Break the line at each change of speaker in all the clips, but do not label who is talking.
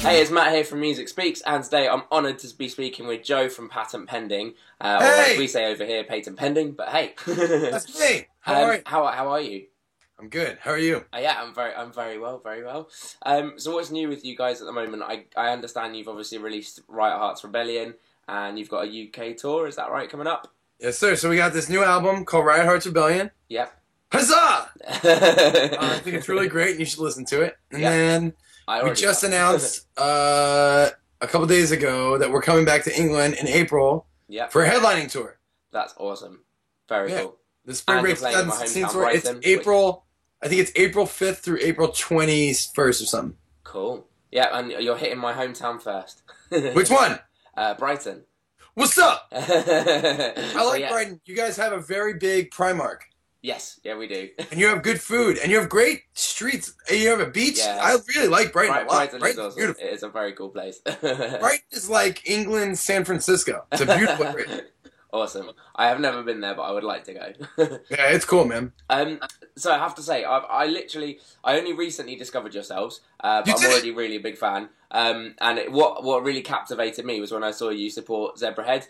Hey, it's Matt here from Music Speaks, and today I'm honoured to be speaking with Joe from Patent Pending, or as we say over here, Patent Pending. But hey,
that's me. How are you?
How are you?
I'm good. How are you?
Yeah, I'm very well, very well. So what's new with you guys at the moment? I understand you've obviously released Riot Heart's Rebellion, and you've got a UK tour. Is that right, coming up?
Yes, sir. So we got this new album called Riot Heart's Rebellion.
Yep.
Huzzah! I think it's really great, and you should listen to it. And then we just announced a couple days ago that we're coming back to England in April for a headlining tour.
That's awesome. Very cool.
The Spring Break 2016 tour. It's April. I think it's April 5th through April 21st or something.
Cool. Yeah, and you're hitting my hometown first.
Which one?
Brighton.
What's up? I like Brighton. You guys have a very big Primark.
Yes, yeah, we do.
And you have good food, and you have great streets, and you have a beach. Yeah. I really like Brighton a lot.
Brighton is awesome. Beautiful. It is a very cool place.
Brighton is like England's San Francisco. It's a beautiful area.
Awesome. I have never been there, but I would like to go.
Yeah, it's cool, man.
So I have to say, I only recently discovered yourselves, but I'm already really a big fan. And what really captivated me was when I saw you support Zebrahead,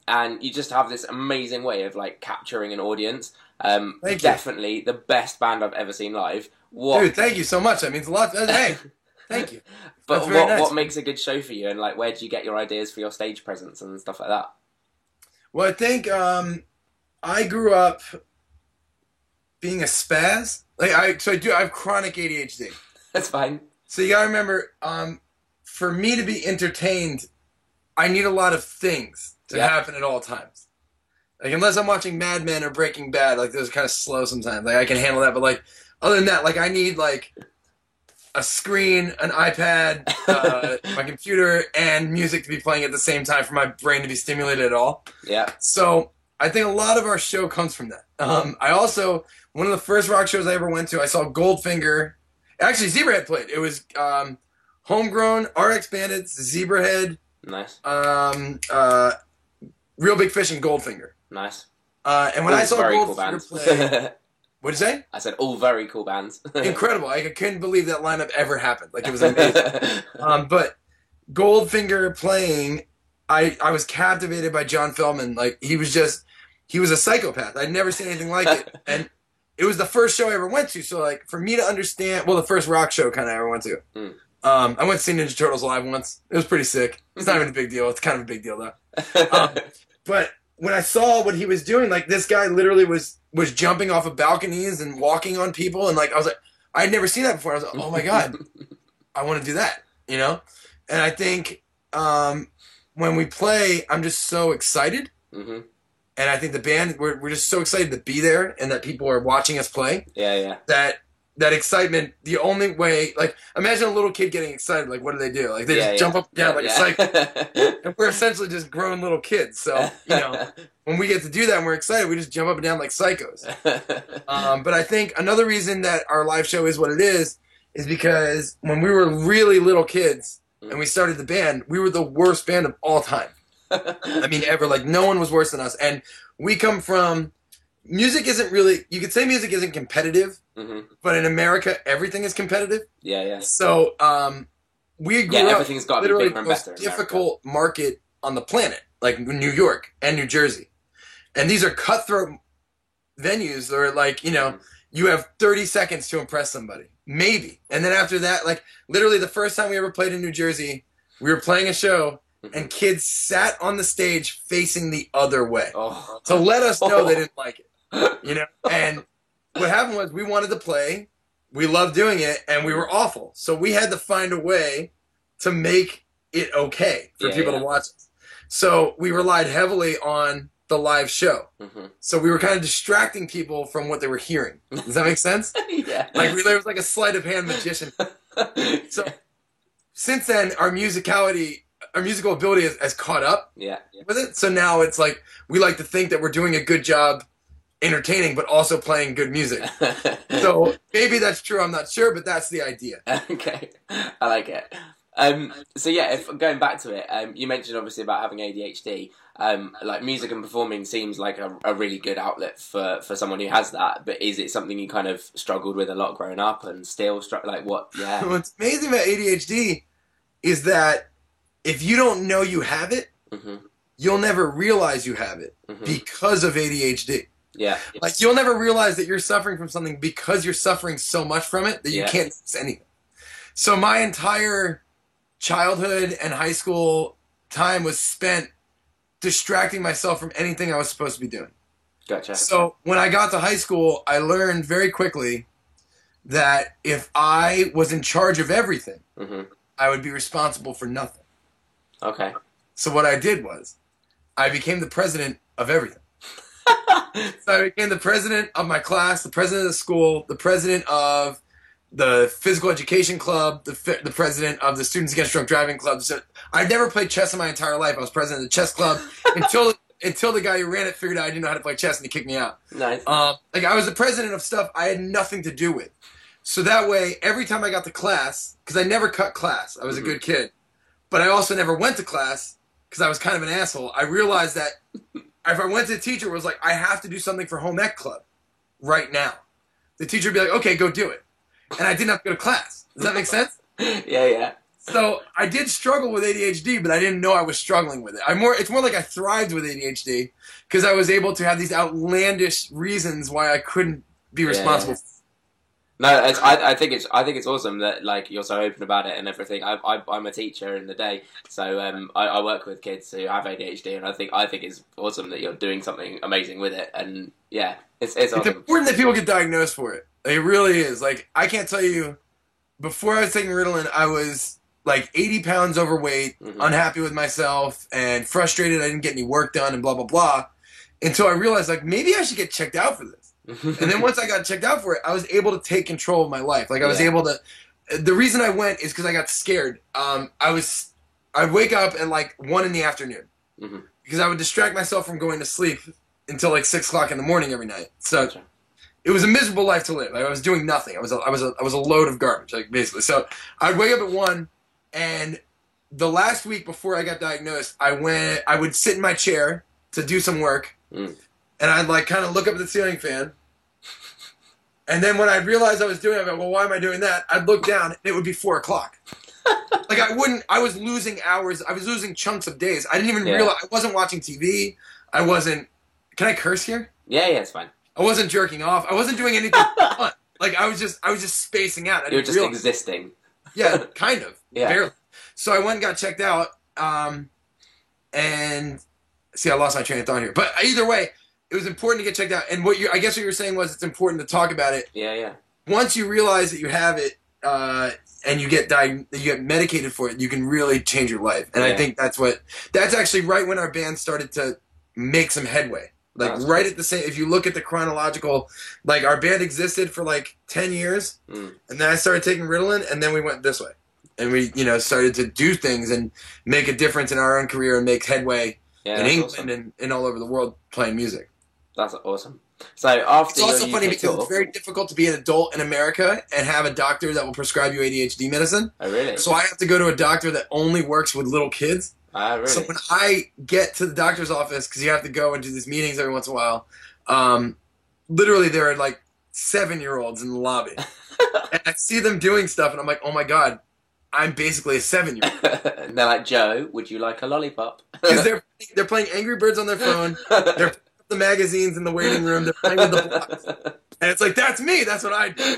and you just have this amazing way of like capturing an audience. Definitely the best band I've ever seen live.
Dude, thank you so much. That means a lot. Hey, thank you.
But what makes a good show for you, and like where do you get your ideas for your stage presence and stuff like that?
Well, I think I grew up being a spaz. I have chronic ADHD.
That's fine.
So you gotta remember, for me to be entertained, I need a lot of things to happen at all times. Like unless I'm watching Mad Men or Breaking Bad, like those are kind of slow sometimes. Like I can handle that, but like other than that, like I need like a screen, an iPad, my computer, and music to be playing at the same time for my brain to be stimulated at all.
Yeah.
So I think a lot of our show comes from that. I also, one of the first rock shows I ever went to, I saw Goldfinger. Actually, Zebrahead played. It was Homegrown, RX Bandits, Zebrahead.
Nice.
Real Big Fish and Goldfinger.
Nice.
And when I saw Goldfinger play... What'd you say?
I said all very cool bands.
Incredible. I couldn't believe that lineup ever happened. Like, it was amazing. But Goldfinger playing, I was captivated by John Feldman. Like, he was a psychopath. I'd never seen anything like it. And it was the first show I ever went to. So, like, for me to understand, well, the first rock show kind of I ever went to. I went to see Ninja Turtles live once. It was pretty sick. It's not even a big deal. It's kind of a big deal, though. But when I saw what he was doing, like, this guy literally was jumping off of balconies and walking on people, and like I was like, I'd never seen that before. I was like, oh my god, I want to do that, you know. And I think when we play, I'm just so excited, and I think the band we're just so excited to be there and that people are watching us play.
Yeah.
That excitement. The only way, like, imagine a little kid getting excited. Like, what do? Like, they just jump up and down like a psycho. And we're essentially just grown little kids. So, you know, when we get to do that and we're excited, we just jump up and down like psychos. But I think another reason that our live show is what it is because when we were really little kids and we started the band, we were the worst band of all time. I mean, ever. Like, no one was worse than us. And we come from... Music isn't really... You could say music isn't competitive, but in America, everything is competitive.
Yeah.
So, we grew up
everything's got to be bigger and better.
The most difficult market on the planet, like New York and New Jersey. And these are cutthroat venues that are like, you know, you have 30 seconds to impress somebody. Maybe. And then after that, like, literally the first time we ever played in New Jersey, we were playing a show... And kids sat on the stage facing the other way to let us know they didn't like it, you know. And what happened was we wanted to play, we loved doing it, and we were awful. So we had to find a way to make it okay for people to watch us. So we relied heavily on the live show. So we were kind of distracting people from what they were hearing. Does that make sense?
Yeah.
Like there was like a sleight of hand magician. So since then, our musical ability has caught up with it. So now it's like, we like to think that we're doing a good job entertaining, but also playing good music. So maybe that's true, I'm not sure, but that's the idea.
Okay, I like it. So yeah, if going back to it, you mentioned obviously about having ADHD. Like music and performing seems like a really good outlet for someone who has that. But is it something you kind of struggled with a lot growing up and still like what? Yeah.
What's amazing about ADHD is that if you don't know you have it, you'll never realize you have it because of ADHD.
Yeah.
Like you'll never realize that you're suffering from something because you're suffering so much from it that you can't notice anything. So my entire childhood and high school time was spent distracting myself from anything I was supposed to be doing.
Gotcha.
So when I got to high school, I learned very quickly that if I was in charge of everything, I would be responsible for nothing.
Okay.
So what I did was I became the president of everything. So I became the president of my class, the president of the school, the president of the physical education club, the president of the Students Against Drunk Driving club. So I'd never played chess in my entire life. I was president of the chess club until the guy who ran it figured out I didn't know how to play chess and he kicked me out.
Nice.
Like I was the president of stuff I had nothing to do with. So that way, every time I got to class, because I never cut class, I was a good kid, but I also never went to class because I was kind of an asshole. I realized that if I went to the teacher, it was like, I have to do something for home ec club right now. The teacher would be like, okay, go do it. And I didn't have to go to class. Does that make sense?
Yeah.
So I did struggle with ADHD, but I didn't know I was struggling with it. It's more like I thrived with ADHD because I was able to have these outlandish reasons why I couldn't be responsible.
Yeah. No, I think it's awesome that like you're so open about it and everything. I'm a teacher in the day, so I work with kids who have ADHD, and I think it's awesome that you're doing something amazing with it. And yeah, it's awesome.
It's important that people get diagnosed for it. It really is. Like I can't tell you, before I was taking Ritalin, I was like 80 pounds overweight, unhappy with myself, and frustrated I didn't get any work done, and blah blah blah. Until I realized like maybe I should get checked out for this. And then once I got checked out for it, I was able to take control of my life. Like I was able to. The reason I went is because I got scared. I'd wake up at like 1 PM because I would distract myself from going to sleep until like 6 o'clock in the morning every night. So it was a miserable life to live. Like, I was doing nothing. I was a load of garbage, like basically. So I'd wake up at 1, and the last week before I got diagnosed, I would sit in my chair to do some work. And I'd like kind of look up at the ceiling fan. And then when I realized I was doing it, I'd go, well, why am I doing that? I'd look down and it would be 4 o'clock. Like I was losing hours. I was losing chunks of days. I didn't even realize, I wasn't watching TV. Can I curse here?
Yeah, it's fine.
I wasn't jerking off. I wasn't doing anything fun. Like I was just spacing out.
You were just existing.
Yeah, kind of. Barely. So I went and got checked out. And see, I lost my train of thought here. But either way, it was important to get checked out. And I guess what you were saying was it's important to talk about it.
Yeah.
Once you realize that you have it, and you get medicated for it, you can really change your life. And I think that's actually right when our band started to make some headway. Like right at the same, if you look at the chronological, like our band existed for like 10 years, and then I started taking Ritalin, and then we went this way. And we, started to do things and make a difference in our own career and make headway in England and all over the world playing music.
That's awesome. So after
it's also funny because it's very difficult to be an adult in America and have a doctor that will prescribe you ADHD medicine.
Oh, really?
So I have to go to a doctor that only works with little kids.
Ah, really?
So when I get to the doctor's office, because you have to go and do these meetings every once in a while, literally there are like 7-year-olds in the lobby. And I see them doing stuff, and I'm like, oh my God, I'm basically a 7-year-old.
And they're like, Joe, would you like a lollipop?
Because they're playing Angry Birds on their phone. They're the magazines in the waiting room. They're playing with the blocks. And it's like, that's me. That's what I do.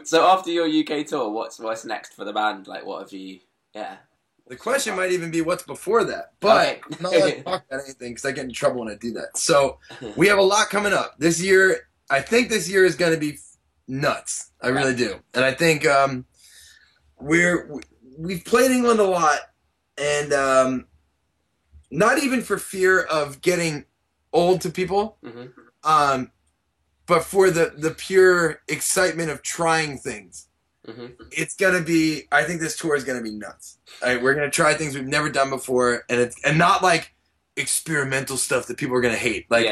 So after your UK tour, what's next for the band? Like, what have you... Yeah.
The question might even be what's before that. But I'm not allowed to talk about anything because I get in trouble when I do that. So we have a lot coming up. This year, I think this year is going to be nuts. I really do. And I think we've played England a lot. And... not even for fear of getting old to people, but for the pure excitement of trying things. It's gonna be. I think this tour is gonna be nuts. We're gonna try things we've never done before, and not like experimental stuff that people are gonna hate. Like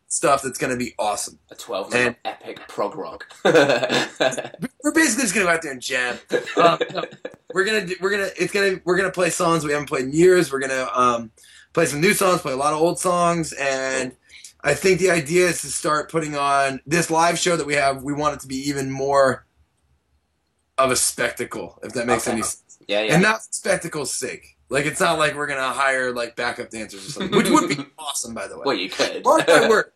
stuff that's gonna be awesome.
A 12-minute epic prog rock.
We're basically just gonna go out there and jam. We're we're gonna play songs we haven't played in years. We're gonna play some new songs, play a lot of old songs, and I think the idea is to start putting on this live show that we have. We want it to be even more of a spectacle, if that makes any sense.
Yeah, yeah.
And not spectacle's sake. Like, it's not like we're gonna hire like backup dancers or something, which would be awesome, by the way.
Well, you could.
Mark my word.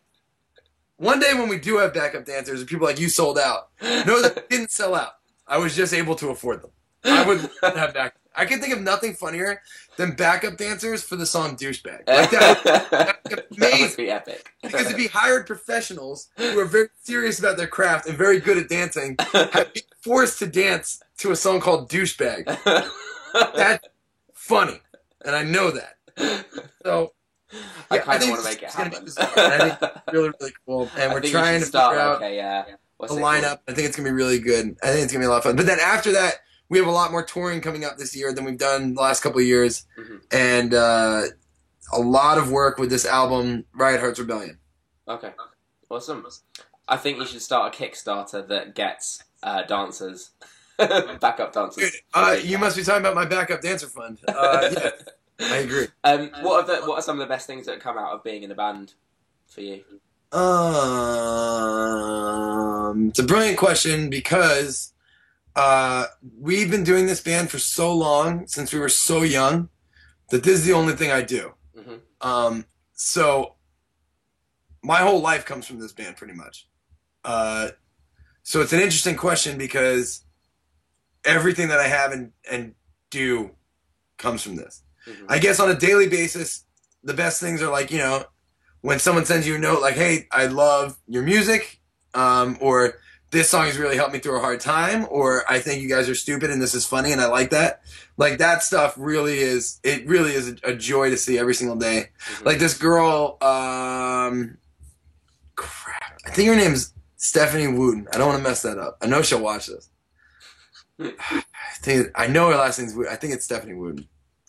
One day when we do have backup dancers and people are like, you sold out, know that we didn't sell out. I was just able to afford them. I would love to have backup. I can think of nothing funnier than backup dancers for the song Douchebag. Like that'd be amazing.
That would be epic.
Because if he hired professionals who are very serious about their craft and very good at dancing, have been forced to dance to a song called Douchebag. That's funny. And I know that. So
I
yeah,
kind of
think
want to
this
make it
is gonna be
happen.
the start. I think it's really, really cool. And
I
we're
think you
trying
should
to
start
figure out
like what's
a
it
lineup.
called?
I think it's going to be really good. I think it's going to be a lot of fun. But then after that, we have a lot more touring coming up this year than we've done the last couple of years.
Mhm.
And a lot of work with this album, Riot Hearts Rebellion.
Okay, awesome. I think you should start a Kickstarter that gets dancers, backup dancers.
You must be talking about my backup dancer fund. Yeah, I agree.
What are some of the best things that come out of being in a band for you?
It's a brilliant question because we've been doing this band for so long, since we were so young, that this is the only thing I do.
Mm-hmm.
So my whole life comes from this band, pretty much. So it's an interesting question because everything that I have and do comes from this.
Mm-hmm.
I guess on a daily basis, the best things are like, when someone sends you a note like, hey, I love your music, or this song has really helped me through a hard time, or I think you guys are stupid and this is funny and I like that. Like, that stuff really is a joy to see every single day.
Mm-hmm.
Like this girl, crap, I think her name's Stephanie Wooten. I don't want to mess that up. I know she'll watch this. I know her last name's Wooten. I think it's Stephanie Wooten.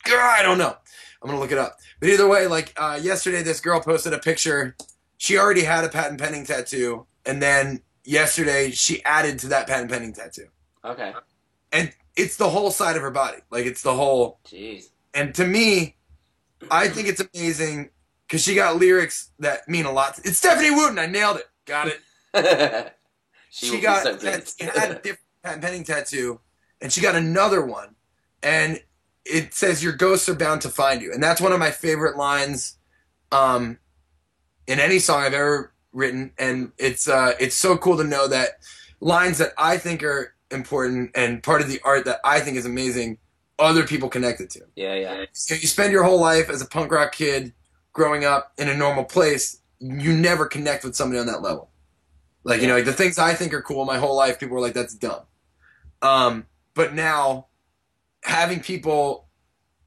I don't know. I'm going to look it up. But either way, like yesterday, this girl posted a picture. She already had a patent pending tattoo. And then yesterday, she added to that patent pending tattoo.
Okay.
And it's the whole side of her body. Like, it's the whole.
Jeez.
And to me, I think it's amazing because she got lyrics that mean a lot. It's Stephanie Wooten. I nailed it. Got it.
she
got
so good.
she had a different patent pending tattoo, and she got another one. And it says, your ghosts are bound to find you. And that's one of my favorite lines in any song I've ever written. And it's so cool to know that lines that I think are important and part of the art that I think is amazing, other people connected to.
Yeah.
So you spend your whole life as a punk rock kid growing up in a normal place, you never connect with somebody on that level. Like, like the things I think are cool my whole life, people were like, that's dumb. But now, having people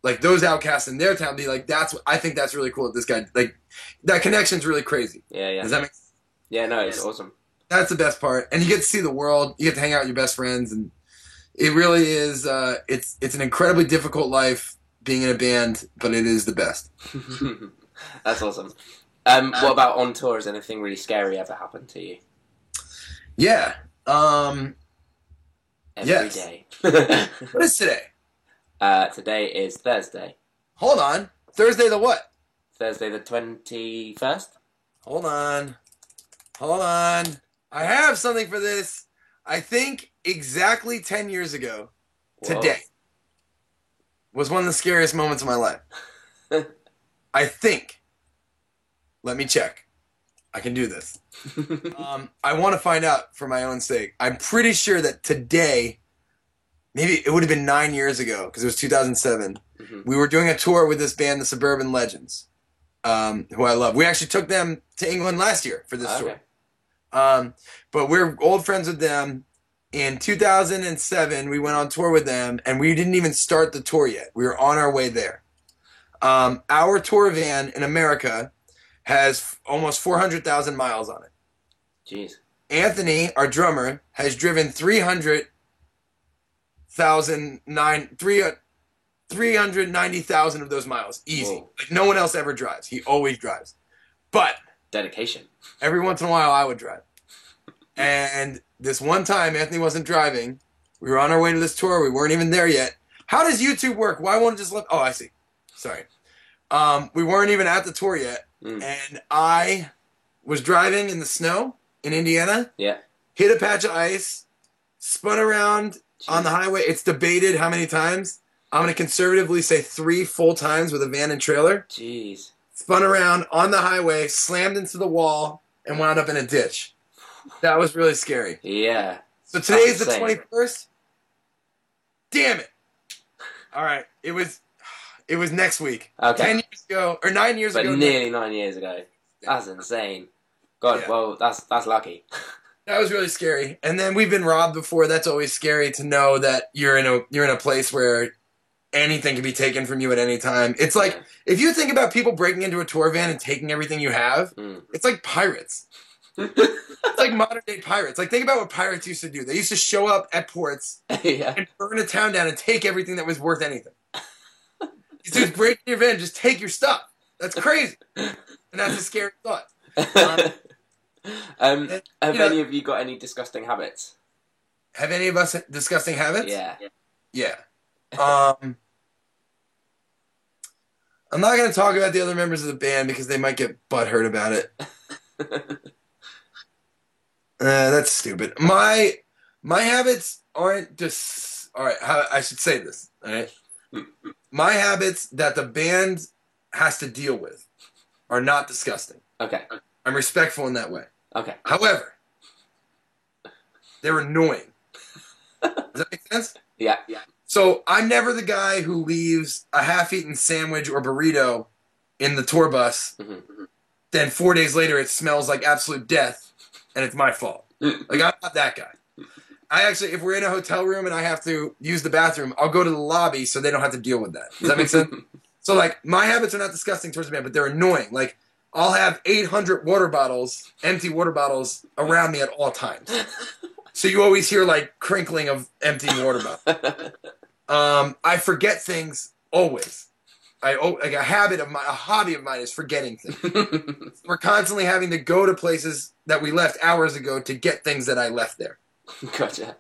like those outcasts in their town be like, I think that's really cool that this guy, like, that connection's really crazy.
Yeah.
Does that make sense?
Yeah, no, it's awesome.
That's the best part. And you get to see the world, you get to hang out with your best friends, and it really is, it's an incredibly difficult life being in a band, but it is the best.
That's awesome. What about on tour? Has anything really scary ever happened to you?
Yeah.
Every
Yes.
day.
What is today?
Today is Thursday.
Hold on. Thursday the what?
Thursday the 21st?
Hold on. I have something for this. I think exactly 10 years ago today was one of the scariest moments of my life. I think. Let me check. I can do this. I want to find out for my own sake. I'm pretty sure that today, maybe it would have been 9 years ago, because it was 2007.
Mm-hmm.
We were doing a tour with this band, the Suburban Legends, who I love. We actually took them to England last year for this tour. But we're old friends with them. In 2007, we went on tour with them, and we didn't even start the tour yet. We were on our way there. Our tour van in America has almost 400,000 miles on it.
Jeez.
Anthony, our drummer, has driven 390,000 of those miles. Easy.
Whoa.
Like, no one else ever drives. He always drives. But
Dedication.
every once in a while, I would drive. And this one time, Anthony wasn't driving. We were on our way to this tour. We weren't even there yet. How does YouTube work? Why won't it just let? Oh, I see. Sorry. We weren't even at the tour yet, and I was driving in the snow in Indiana.
Yeah.
Hit a patch of ice, spun around on the highway. It's debated how many times. I'm going to conservatively say 3 full times with a van and trailer.
Jeez.
Spun around on the highway, slammed into the wall, and wound up in a ditch. That was really scary.
Yeah.
So today's the 21st. Damn it. All right. It was next week.
Okay.
10 years ago, or 9 years ago.
But nearly 9 years ago. That's insane. God,
Yeah.
well, that's lucky.
That was really scary. And then we've been robbed before. That's always scary to know that you're in a place where anything can be taken from you at any time. It's like, if you think about people breaking into a tour van and taking everything you have, it's like pirates. It's like modern day pirates. Like, think about what pirates used to do. They used to show up at ports and burn a town down and take everything that was worth anything. These dudes break into your van, just take your stuff. That's crazy. And that's a scary thought.
Have any of you got any disgusting habits?
Have any of us disgusting habits?
Yeah.
Yeah. I'm not going to talk about the other members of the band because they might get butthurt about it. That's stupid. My habits aren't just... All right, I should say this. All right? My habits that the band has to deal with are not disgusting.
Okay.
I'm respectful in that way.
Okay.
However, they're annoying. Does that make sense?
Yeah.
So I'm never the guy who leaves a half-eaten sandwich or burrito in the tour bus.
Mm-hmm.
Then 4 days later, it smells like absolute death, and it's my fault. Like, I'm not that guy. I actually, if we're in a hotel room and I have to use the bathroom, I'll go to the lobby so they don't have to deal with that. Does that make sense? So, like, my habits are not disgusting towards the band, but they're annoying. Like, I'll have 800 water bottles, empty water bottles, around me at all times. So you always hear, like, crinkling of empty water bottles. I forget things always. Like a hobby of mine is forgetting things. We're constantly having to go to places that we left hours ago to get things that I left there.
Gotcha.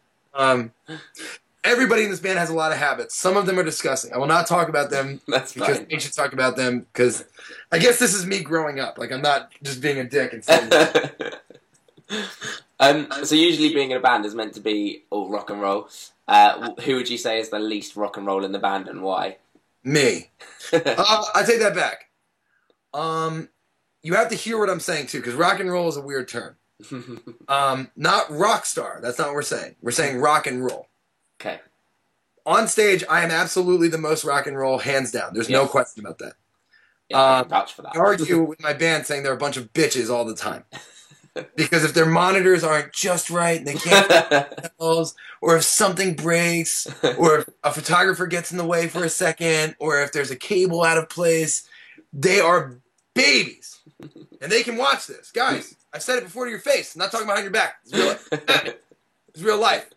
Everybody in this band has a lot of habits. Some of them are disgusting. I will not talk about them.
That's
because
fine.
we should talk about them because I guess this is me growing up. Like, I'm not just being a dick and saying that.
So usually being in a band is meant to be all rock and roll. Who would you say is the least rock and roll in the band and why?
Me. I take that back. You have to hear what I'm saying too, because rock and roll is a weird term. Not rock star. That's not what we're saying. We're saying rock and roll.
Okay.
On stage, I am absolutely the most rock and roll, hands down. There's no question about that.
Yeah, I can vouch for that.
I argue with my band saying they're a bunch of bitches all the time. Because if their monitors aren't just right, they can't themselves, or if something breaks, or if a photographer gets in the way for a second, or if there's a cable out of place, they are babies. And they can watch this. Guys, I've said it before to your face. I'm not talking behind your back. It's real life. It's real life.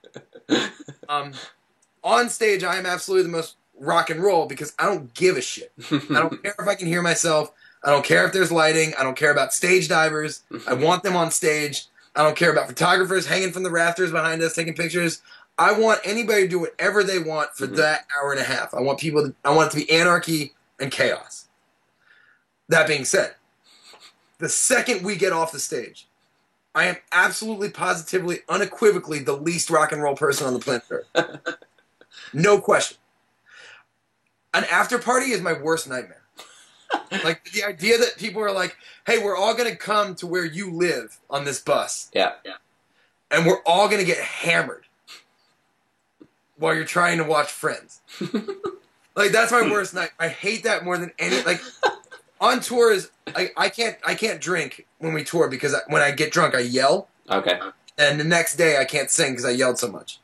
On stage, I am absolutely the most rock and roll because I don't give a shit. I don't care if I can hear myself. I don't care if there's lighting. I don't care about stage divers. I want them on stage. I don't care about photographers hanging from the rafters behind us taking pictures. I want anybody to do whatever they want for that hour and a half. I want it to be anarchy and chaos. That being said, the second we get off the stage, I am absolutely, positively, unequivocally the least rock and roll person on the planet Earth. No question. An after party is my worst nightmare. Like, the idea that people are like, hey, we're all going to come to where you live on this bus.
Yeah.
And we're all going to get hammered while you're trying to watch Friends. Like, that's my worst night. I hate that more than any. Like, on tours, I can't drink when we tour because when I get drunk, I yell.
Okay.
And the next day, I can't sing because I yelled so much.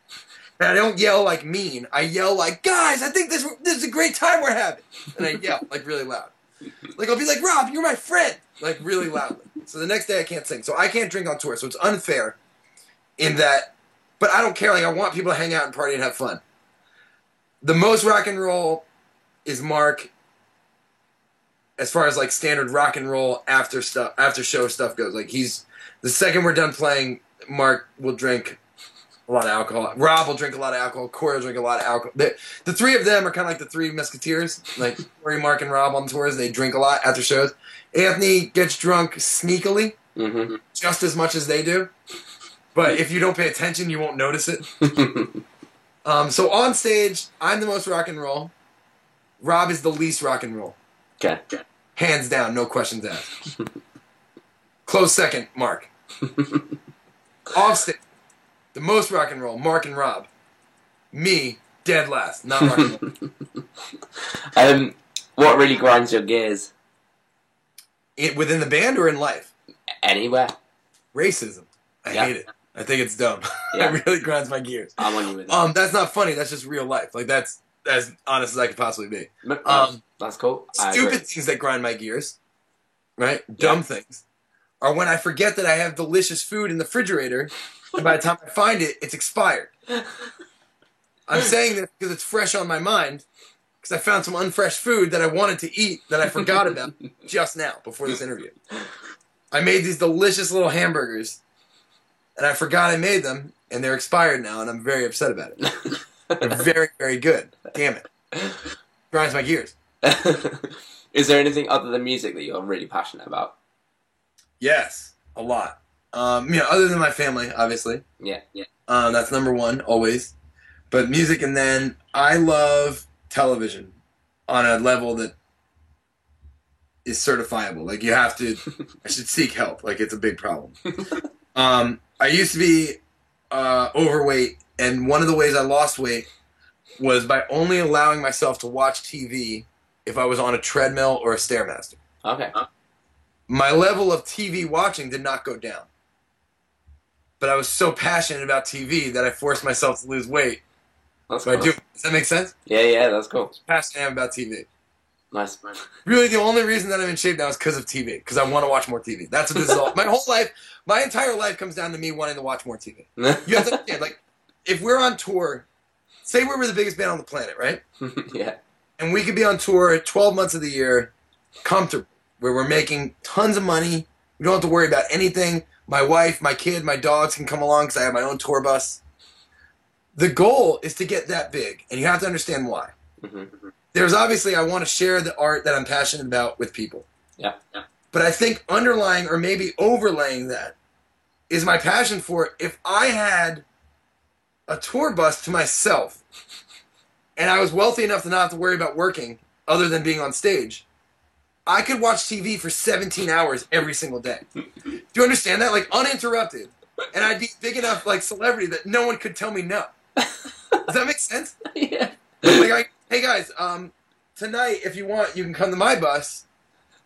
And I don't yell like mean. I yell like, guys, I think this is a great time we're having. And I yell like really loud. Like, I'll be like, Rob, you're my friend. Like, really loudly. So the next day I can't sing. So I can't drink on tour. So it's unfair in that. But I don't care. Like, I want people to hang out and party and have fun. The most rock and roll is Mark as far as, like, standard rock and roll after show stuff goes. Like, the second we're done playing, Mark will drink a lot of alcohol. Rob will drink a lot of alcohol. Corey will drink a lot of alcohol. The three of them are kind of like the three musketeers. Like Corey, Mark, and Rob on tours. They drink a lot after shows. Anthony gets drunk sneakily, just as much as they do. But if you don't pay attention, you won't notice it. So on stage, I'm the most rock and roll. Rob is the least rock and roll.
Okay.
Hands down, no questions asked. Close second, Mark. Off stage, the most rock and roll, Mark and Rob. Me, dead last, not rock and roll.
What really grinds your gears?
Within the band or in life?
Anywhere.
Racism. I hate it. I think it's dumb.
Yeah.
It really grinds my gears.
I'm on you with that.
That's not funny. That's just real life. Like that's as honest as I could possibly be.
That's cool.
Stupid things that grind my gears, right? Dumb things, are when I forget that I have delicious food in the refrigerator, and by the time I find it, it's expired. I'm saying this because it's fresh on my mind, because I found some unfresh food that I wanted to eat that I forgot about just now before this interview. I made these delicious little hamburgers, and I forgot I made them, and they're expired now, and I'm very upset about it. They're very, very good. Damn it. Grinds my gears.
Is there anything other than music that you're really passionate about?
Yes, a lot. Other than my family, obviously.
Yeah.
That's number one, always. But music, and then I love television on a level that is certifiable. Like, you have to... I should seek help. Like, it's a big problem. I used to be overweight, and one of the ways I lost weight was by only allowing myself to watch TV if I was on a treadmill or a Stairmaster.
Okay.
My level of TV watching did not go down. But I was so passionate about TV that I forced myself to lose weight.
That's
Does
cool.
that make sense?
Yeah, that's cool.
Passionate I am about TV.
Nice.
Really, the only reason that I'm in shape now is because of TV. Because I want to watch more TV. That's what this is all. My whole life, my entire life comes down to me wanting to watch more TV. You have to understand, like, if we're on tour, say we were the biggest band on the planet, right?
Yeah.
And we could be on tour 12 months of the year, comfortable, where we're making tons of money. We don't have to worry about anything. My wife, my kid, my dogs can come along because I have my own tour bus. The goal is to get that big, and you have to understand why. There's obviously, I want to share the art that I'm passionate about with people.
Yeah.
But I think underlying or maybe overlaying that is my passion for, if I had a tour bus to myself and I was wealthy enough to not have to worry about working other than being on stage, I could watch TV for 17 hours every single day. Do you understand that? Like, uninterrupted. And I'd be big enough, like, celebrity that no one could tell me no. Does that make sense?
Yeah.
Like, hey guys, tonight, if you want, you can come to my bus,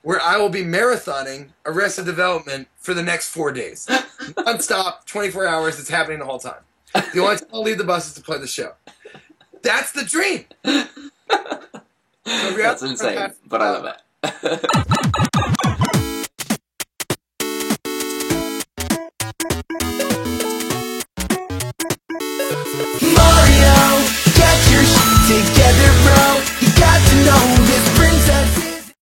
where I will be marathoning Arrested Development for the next 4 days. Non-stop, 24 hours, it's happening the whole time. The only time I'll leave the bus is to play the show. That's the dream!
That's insane, but I love it.